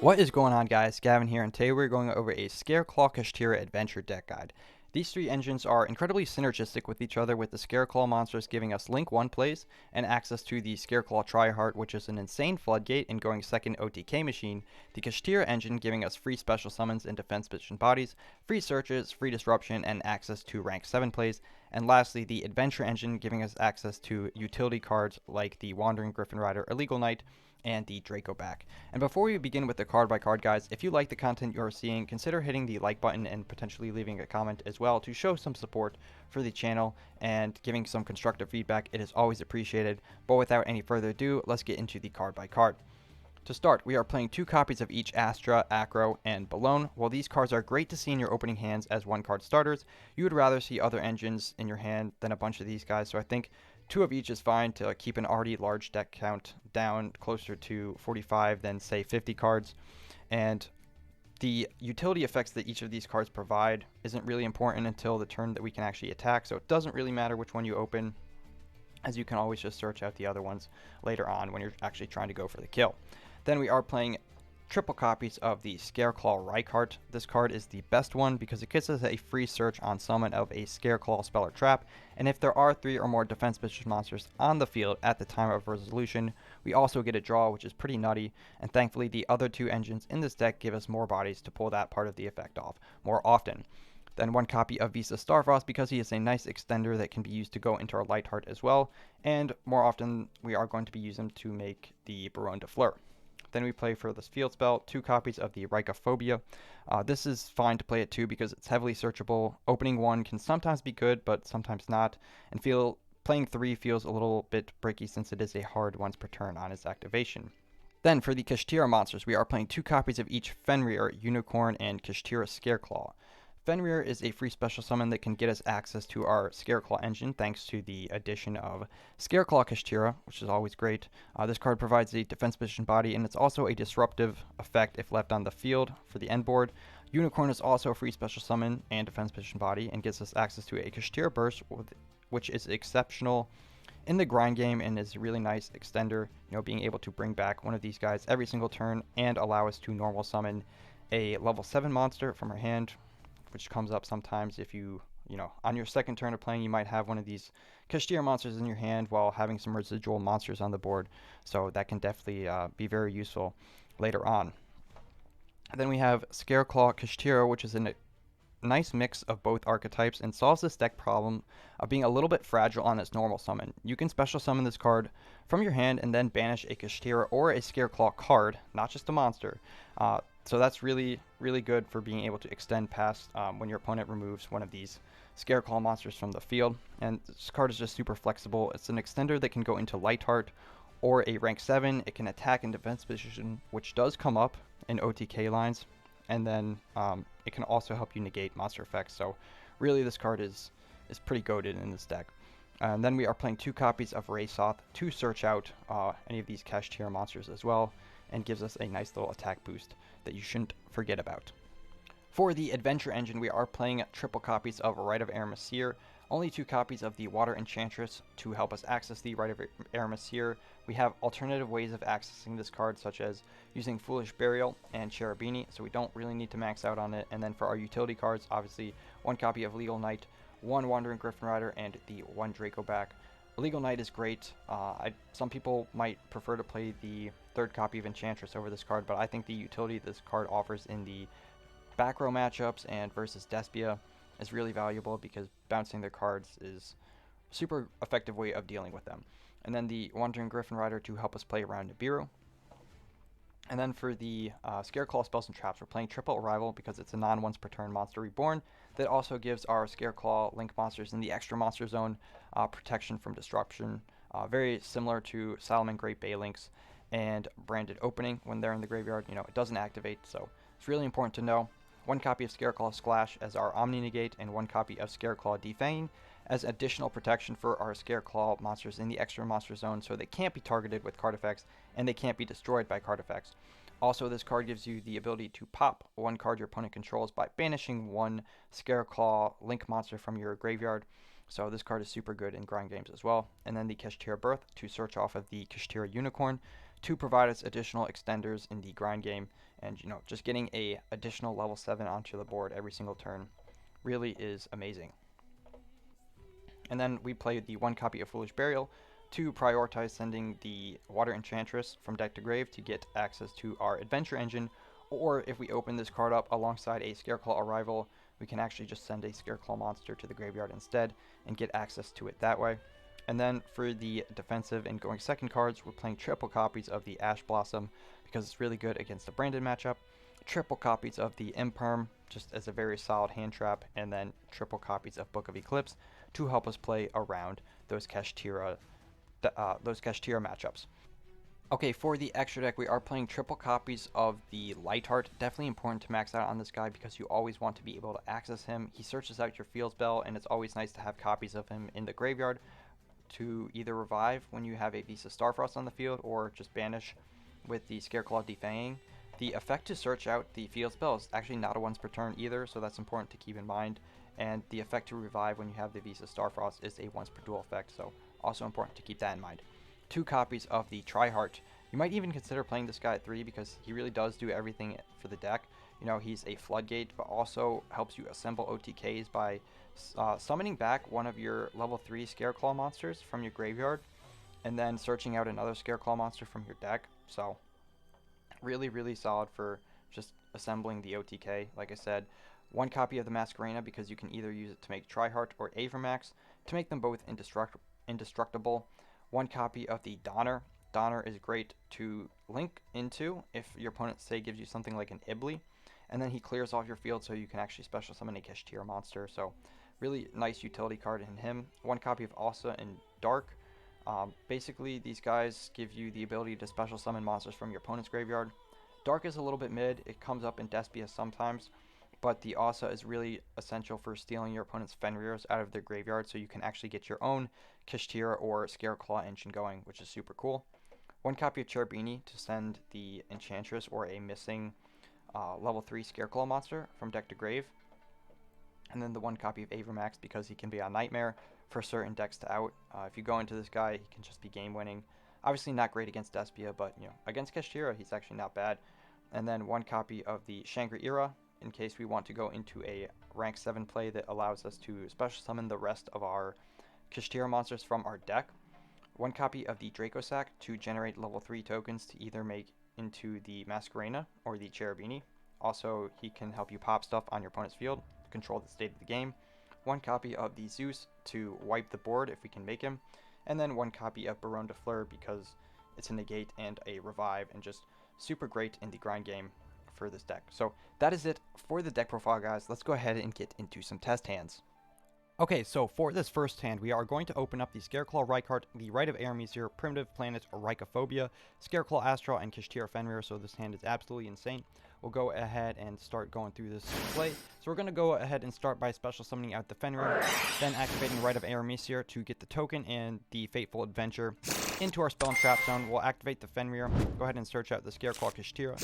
What is going on, guys? Gavin here, and today we're going over a Scareclaw Kashtira adventure deck guide. These three engines are incredibly synergistic with each other, with the Scareclaw monsters giving us Link 1 plays and access to the Scareclaw Triheart, which is an insane floodgate and going second OTK machine, the Kashtira engine giving us free special summons and defense position bodies, free searches, free disruption, and access to rank 7 plays, and lastly the Adventure engine giving us access to utility cards like the Wandering Griffin Rider Illegal Knight, and the Draco back. And before we begin with the card by card, guys, if you like the content you're seeing, consider hitting the like button and potentially leaving a comment as well to show some support for the channel and giving some constructive feedback. It is always appreciated. But without any further ado, let's get into the card by card. To start, we are playing 2 copies of each Astra, Acro, and Balone. While these cards are great to see in your opening hands as 1-card starters, you would rather see other engines in your hand than a bunch of these guys, so I think 2 of each is fine to keep an already large deck count down closer to 45 than, say, 50 cards. And the utility effects that each of these cards provide isn't really important until the turn that we can actually attack, so it doesn't really matter which one you open, as you can always just search out the other ones later on when you're actually trying to go for the kill. Then we are playing triple copies of the Scareclaw Reichart. This card is the best one because it gives us a free search on summon of a Scareclaw spell or trap, and if there are 3 or more defense position monsters on the field at the time of resolution, we also get a draw, which is pretty nutty, and thankfully the other 2 engines in this deck give us more bodies to pull that part of the effect off more often. Then 1 copy of Visa Starfrost because he is a nice extender that can be used to go into our Lightheart as well, and more often we are going to be using him to make the Baronne de Fleur. Then we play for this field spell 2 copies of the Reichophobia. This is fine to play at 2 because it's heavily searchable. Opening 1 can sometimes be good, but sometimes not, and playing 3 feels a little bit bricky since it is a hard once per turn on its activation. Then for the Kashtira monsters, we are playing 2 copies of each Fenrir, Unicorn, and Kashtira Scareclaw. Fenrir is a free special summon that can get us access to our Scareclaw engine thanks to the addition of Scareclaw Kashtira, which is always great. This card provides a defense position body, and it's also a disruptive effect if left on the field for the end board. Unicorn is also a free special summon and defense position body and gives us access to a Kashtira burst, which is exceptional in the grind game and is a really nice extender, being able to bring back one of these guys every single turn and allow us to normal summon a level 7 monster from our hand, which comes up sometimes if on your second turn of playing, you might have one of these Kashtira monsters in your hand while having some residual monsters on the board. So that can definitely be very useful later on. And then we have Scareclaw Kashtira, which is a nice mix of both archetypes and solves this deck problem of being a little bit fragile on its normal summon. You can special summon this card from your hand and then banish a Kashtira or a Scareclaw card, not just a monster. So that's really, really good for being able to extend past when your opponent removes one of these Scareclaw monsters from the field. And this card is just super flexible. It's an extender that can go into Lightheart or a rank 7. It can attack in defense position, which does come up in OTK lines. And then it can also help you negate monster effects. So really this card is pretty goated in this deck. And then we are playing 2 copies of Raysoth to search out any of these Kashtira monsters as well, and gives us a nice little attack boost that you shouldn't forget about. For the Adventure engine, we are playing triple copies of Rite of Aramesir, only 2 copies of the Water Enchantress to help us access the Rite of Aramesir. We have alternative ways of accessing this card, such as using Foolish Burial and Cherubini, so we don't really need to max out on it. And then for our utility cards, obviously 1 copy of Legal Knight, 1 Wandering Griffin Rider, and the 1 Draco back. Illegal Knight is great. Some people might prefer to play the 3rd copy of Enchantress over this card, but I think the utility this card offers in the back row matchups and versus Despia is really valuable because bouncing their cards is a super effective way of dealing with them. And then the Wandering Griffin Rider to help us play around Nibiru. And then for the Scareclaw Spells and Traps, we're playing Triple Arrival because it's a non-once per turn monster reborn that also gives our Scareclaw Link monsters in the extra monster zone protection from disruption, very similar to Salomon Great Bay Links and Branded Opening when they're in the graveyard. It doesn't activate, so it's really important to know. 1 copy of Scareclaw Splash as our Omni Negate, and 1 copy of Scareclaw Defanging as additional protection for our Scareclaw monsters in the extra monster zone, so they can't be targeted with card effects and they can't be destroyed by card effects. Also, this card gives you the ability to pop 1 card your opponent controls by banishing 1 Scareclaw Link monster from your graveyard. So this card is super good in grind games as well. And then the Kashtira Birth to search off of the Kashtira Unicorn to provide us additional extenders in the grind game, and just getting a additional level 7 onto the board every single turn really is amazing. And then we play the 1 copy of Foolish Burial to prioritize sending the Water Enchantress from deck to grave to get access to our Adventure Engine, or if we open this card up alongside a Scareclaw Arrival, we can actually just send a Scareclaw monster to the graveyard instead and get access to it that way. And then for the defensive and going second cards, we're playing triple copies of the Ash Blossom because it's really good against the Brandon matchup, triple copies of the Imperm just as a very solid hand trap, and then triple copies of Book of Eclipse to help us play around those Kashtira matchups. Okay, for the extra deck, we are playing triple copies of the Lightheart. Definitely important to max out on this guy because you always want to be able to access him. He searches out your field spell, and it's always nice to have copies of him in the graveyard to either revive when you have a Visa Starfrost on the field or just banish with the Scareclaw Defanging. The effect to search out the field spell is actually not a once per turn either, so that's important to keep in mind. And the effect to revive when you have the Visa Starfrost is a once per duel effect, so also important to keep that in mind. 2 copies of the Tryheart. You might even consider playing this guy at 3 because he really does do everything for the deck. He's a floodgate, but also helps you assemble OTKs by summoning back one of your level 3 Scareclaw monsters from your graveyard, and then searching out another Scareclaw monster from your deck. So really, really solid for just assembling the OTK. Like I said, 1 copy of the Masquerena because you can either use it to make Tryheart or Avermax to make them both indestructible. 1 copy of the Donner. Donner is great to link into if your opponent, say, gives you something like an Ibly, and then he clears off your field so you can actually special summon a Kashtira monster. So really nice utility card in him. 1 copy of Asa in Dark. Basically, these guys give you the ability to special summon monsters from your opponent's graveyard. Dark is a little bit mid. It comes up in Despia sometimes, but the Asa is really essential for stealing your opponent's Fenrir's out of their graveyard so you can actually get your own Kashtira or Scareclaw engine going, which is super cool. 1 copy of Cherubini to send the Enchantress or a missing level 3 Scareclaw monster from deck to grave. And then the 1 copy of Avermax because he can be a Nightmare for certain decks to out. If you go into this guy, he can just be game winning. Obviously not great against Despia, but against Kashtira, he's actually not bad. And then 1 copy of the Shangri-Ira in case we want to go into a rank 7 play that allows us to special summon the rest of our Kashtira monsters from our deck. 1 copy of the Dracosack to generate level 3 tokens to either make into the Masquerena or the Cherubini. Also, he can help you pop stuff on your opponent's field to control the state of the game. 1 copy of the Zeus to wipe the board if we can make him. And then 1 copy of Baron de Fleur because it's a negate and a revive and just super great in the grind game for this deck. So that is it for the deck profile, guys. Let's go ahead and get into some test hands. Okay, so for this first hand, we are going to open up the Scareclaw Reichardt, the Rite of Aramesir, Primitive Planet Reichophobia, Scareclaw Astral, and Kashtira Fenrir, so this hand is absolutely insane. We'll go ahead and start going through this play. So we're going to go ahead and start by special summoning out the Fenrir, then activating Rite of Aramesir to get the token and the Fateful Adventure into our spell and trap zone. We'll activate the Fenrir, go ahead and search out the Scareclaw Kashtira.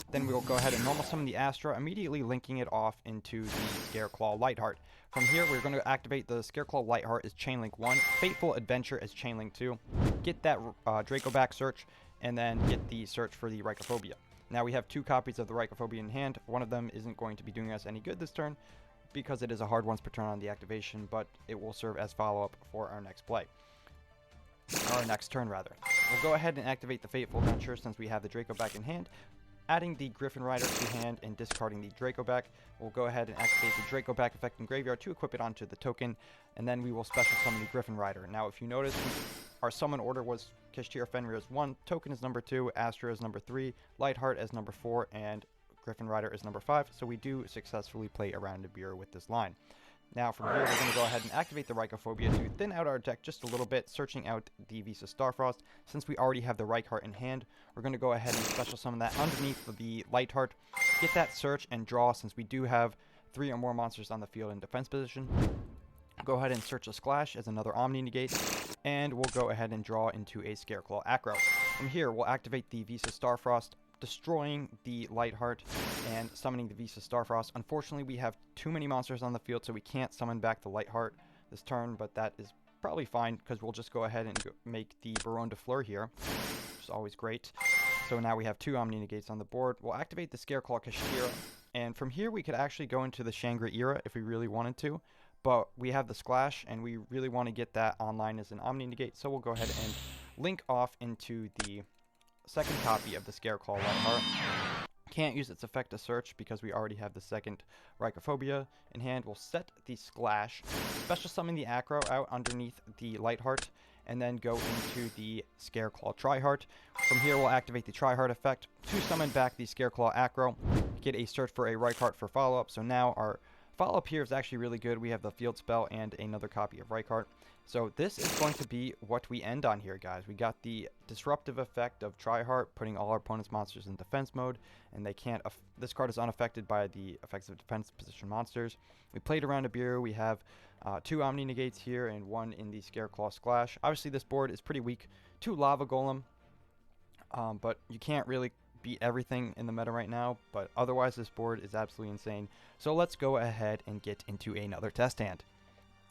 Then we'll go ahead and normal summon the Astra, immediately linking it off into the Scareclaw Lightheart. From here, we're going to activate the Scareclaw Lightheart as Chainlink 1, Fateful Adventure as Chainlink 2, get that Draco back search, and then get the search for the Reichophobia. Now we have 2 copies of the Reichophobia in hand. One of them isn't going to be doing us any good this turn because it is a hard once per turn on the activation, but it will serve as follow-up for our next play. Our next turn, rather. We'll go ahead and activate the Fateful Adventure since we have the Draco back in hand. Adding the Griffin Rider to hand and discarding the Draco back. We'll go ahead and activate the Draco back effect in graveyard to equip it onto the token, and then we will special summon the Griffin Rider. Now, if you notice, our summon order was Kashtira Fenrir as 1, token is number 2, Astra is number 3, Lightheart as number 4, and Griffin Rider is number 5, so we do successfully play around a beer with this line. Now from here, we're going to go ahead and activate the Reichophobia to thin out our deck just a little bit, searching out the Visa Starfrost. Since we already have the Reichardt in hand, we're going to go ahead and special summon that underneath the Lightheart, get that search and draw since we do have 3 or more monsters on the field in defense position. Go ahead and search a Splash as another Omni Negate, and we'll go ahead and draw into a Scareclaw Acro. From here, we'll activate the Visa Starfrost, destroying the Lightheart and summoning the Visa Starfrost. Unfortunately, we have too many monsters on the field, so we can't summon back the Lightheart this turn, but that is probably fine because we'll just go ahead and make the Baron de Fleur here, which is always great. So now we have 2 Omni Negates on the board. We'll activate the Scareclaw Kashtira, and from here we could actually go into the Shangri-Era if we really wanted to, but we have the Splash, and we really want to get that online as an Omni Negate, so we'll go ahead and link off into the second copy of the Scareclaw Lightheart. Can't use its effect to search because we already have the second Rhycophobia in hand. We'll set the Splash, special summon the Acro out underneath the Lightheart, and then go into the Scareclaw Triheart. From here, we'll activate the Triheart effect to summon back the Scareclaw Acro, get a search for a Rhycophart for follow-up. So now our follow-up here is actually really good. We have the Field Spell and another copy of Rhycophart. So this is going to be what we end on here, guys. We got the disruptive effect of Triheart, putting all our opponent's monsters in defense mode, and they can't. This card is unaffected by the effects of defense position monsters. We played around a Nibiru. We have 2 Omni Negates here and 1 in the Scareclaw Splash. Obviously, this board is pretty weak. 2 Lava Golem, but you can't really beat everything in the meta right now. But otherwise, this board is absolutely insane. So let's go ahead and get into another test hand.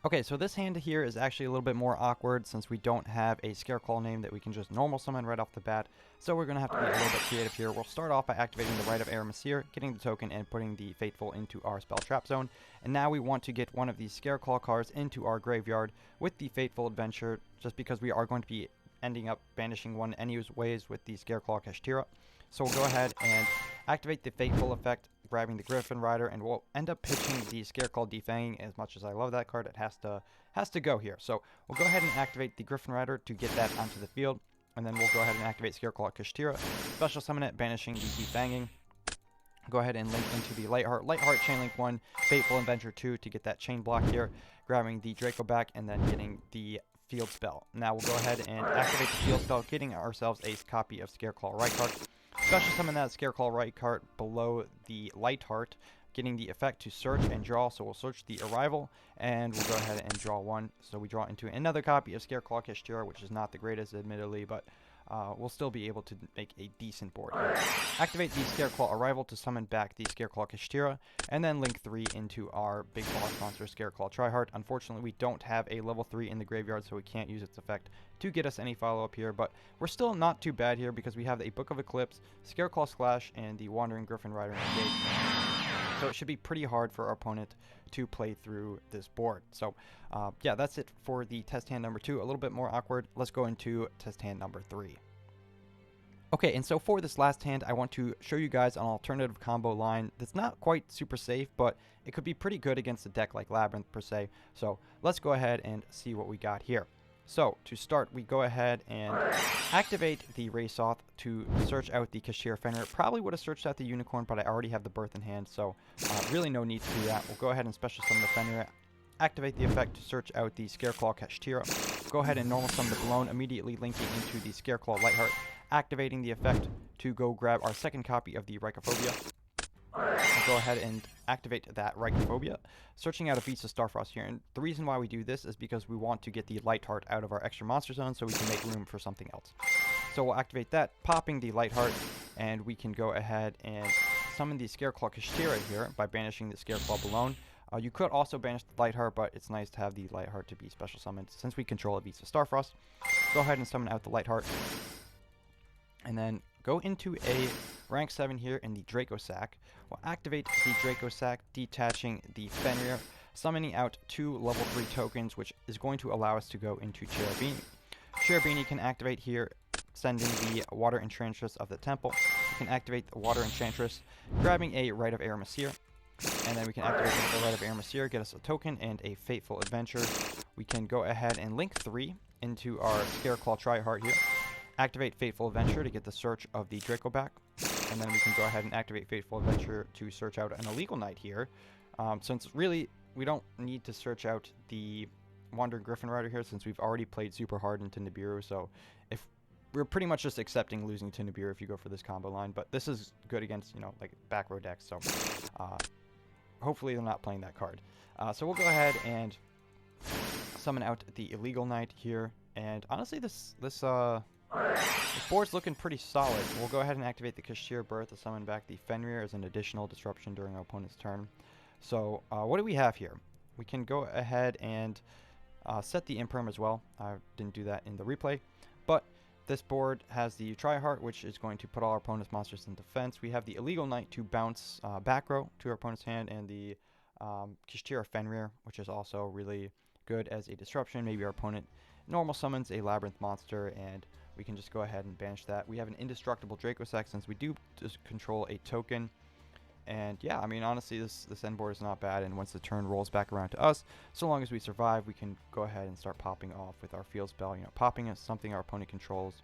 Okay, so this hand here is actually a little bit more awkward since we don't have a Scareclaw name that we can just normal summon right off the bat. So we're going to have to be a little bit creative here. We'll start off by activating the Rite of Aramesir, getting the token, and putting the Fateful into our spell trap zone. And now we want to get one of these Scareclaw cards into our graveyard with the Fateful Adventure, just because we are going to be ending up banishing one anyways with the Scareclaw Kashtira. So we'll go ahead and activate the Fateful effect, grabbing the Griffin Rider, and we'll end up pitching the Scareclaw Defanging. As much as I love that card, it has to go here. So we'll go ahead and activate the Griffin Rider to get that onto the field, and then we'll go ahead and activate Scareclaw Kashtira, special summon it, banishing the Defanging. Go ahead and link into the Lightheart. Lightheart Chainlink 1, Fateful Adventure 2 to get that chain block here, grabbing the Draco back, and then getting the Field Spell. Now we'll go ahead and activate the Field Spell, getting ourselves a copy of Scareclaw Rhycophart. Special summon that Scareclaw Rhycophart below the Lightheart, getting the effect to search and draw. So we'll search the Arrival, and we'll go ahead and draw 1. So we draw into another copy of Scareclaw Kashtira, which is not the greatest, admittedly, but we'll still be able to make a decent board here. Activate the Scareclaw Arrival to summon back the Scareclaw Kashtira, and then link 3 into our big boss monster, Scareclaw Triheart. Unfortunately, we don't have a level 3 in the graveyard, so we can't use its effect to get us any follow-up here, but we're still not too bad here because we have a Book of Eclipse, Scareclaw Splash, and the Wandering Griffin Rider Negate. So it should be pretty hard for our opponent to play through this board. So yeah, that's it for the test hand number 2. A little bit more awkward. Let's go into test hand number 3. Okay, and so for this last hand, I want to show you guys an alternative combo line that's not quite super safe, but it could be pretty good against a deck like Labyrinth per se. So let's go ahead and see what we got here. So to start, we go ahead and activate the Wraithoth to search out the Kashtira Fenrir. Probably would have searched out the Unicorn, but I already have the Birth in hand, so really no need to do that. We'll go ahead and special summon the Fenrir. Activate the effect to search out the Scareclaw Kashtira. Go ahead and normal summon the Blown, immediately linking into the Scareclaw Lightheart. Activating the effect to go grab our second copy of the Rhycophobia. I'll go ahead and activate that Rhycophobia, searching out a Visa Starfrost here. And the reason why we do this is because we want to get the Lightheart out of our extra monster zone so we can make room for something else. So we'll activate that, popping the Lightheart, and we can go ahead and summon the Scareclaw Kashtira here by banishing the Scareclaw Balone. You could also banish the Lightheart, but it's nice to have the Lightheart to be special summoned since we control a Visa Starfrost. Go ahead and summon out the Lightheart. And then go into a rank 7 here in the Draco Sack. We'll activate the Draco Sack, detaching the Fenrir, summoning out 2 level 3 tokens, which is going to allow us to go into Cherubini. Cherubini can activate here, sending the Water Enchantress of the Temple. We can activate the Water Enchantress, grabbing a Rite of Aramesir. And then we can activate the Rite of Aramesir, get us a token and a Fateful Adventure. We can go ahead and link 3 into our Scareclaw Triheart here. Activate Fateful Adventure to get the search of the Draco back. And then we can go ahead and activate Fateful Adventure to search out an Illegal Knight here. Since really, we don't need to search out the Wandering Griffin Rider here since we've already played super hard into Nibiru. So if we're pretty much just accepting losing to Nibiru if you go for this combo line. But this is good against, you know, like back row decks. So hopefully they're not playing that card. So we'll go ahead and summon out the Illegal Knight here. And honestly, this board's looking pretty solid. We'll go ahead and activate the Kashtira Birth to summon back the Fenrir as an additional disruption during our opponent's turn. So what do we have here? We can go ahead and set the Imperm as well. I didn't do that in the replay. But This board has the Tryhard, which is going to put all our opponent's monsters in defense. We have the Illegal Knight to bounce back row to our opponent's hand, and the Kashtira Fenrir, which is also really good as a disruption. Maybe our opponent normal summons a Labyrinth monster, and we can just go ahead and banish that. We have an Indestructible Dracossack, since we do just control a token. And yeah, I mean, honestly, this end board is not bad, and once the turn rolls back around to us, so long as we survive, we can go ahead and start popping off with our field spell. You know, popping is something our opponent controls,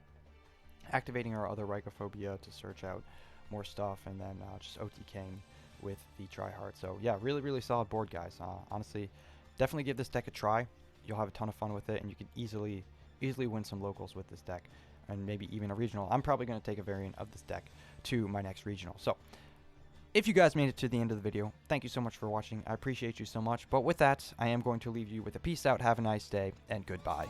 activating our other Rygophobia to search out more stuff, and then just OTKing with the Tryhard. So yeah, really solid board, guys. Honestly, definitely give this deck a try. You'll have a ton of fun with it, and you can easily win some locals with this deck, and maybe even a regional. I'm probably going to take a variant of this deck to my next regional. So if you guys made it to the end of the video, thank you so much for watching. I appreciate you so much. But with that, I am going to leave you with a peace out, have a nice day, and goodbye.